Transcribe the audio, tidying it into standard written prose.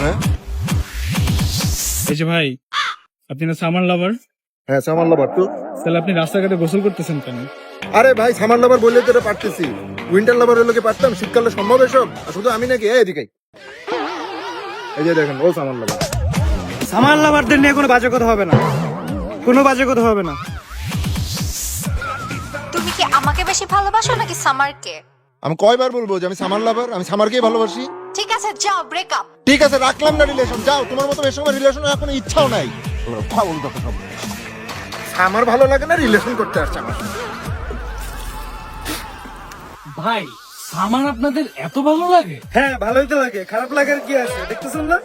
ভাই? এই যে ভাই, আপনি না সামার লাভার? হ্যাঁ, সামার লাভার তো। তাহলে আপনি রাস্তাঘাটে গোসল করতেছেন কেন? আরে ভাই, সামার লাভার বললে তো এটা পারতেছি। উইন্টার লাভার হলে কি পারতাম? শীতকালে সম্ভব এসব? আর শুধু আমি নাকি? এদিকে এই যে দেখেন, ও সামার লাভার। সামার লাভারদের নিয়ে কোনো বাজে কথা হবে না, কোনো বাজে কথা হবে না। তুমি কি আমাকে বেশি ভালোবাসো নাকি সামারকে? আমি কয়বার বলবো যে আমি সামার লাভার? আমি সামারকেই ভালোবাসি। ঠিক আছে, যাও ব্রেকআপ। ঠিক আছে, রাখলাম না রিলেশন। যাও, তোমার মতো এর সঙ্গে রিলেশন এখন ইচ্ছাও নাই। ফাউল কথা সব। সামার ভালো লাগে না, রিলেশন করতে আসছে আমার সাথে। ভাই সামার আপনাদের এত ভালো লাগে? হ্যাঁ, ভালোই তো লাগে, খারাপ লাগার কি আছে? দেখতেছেন না?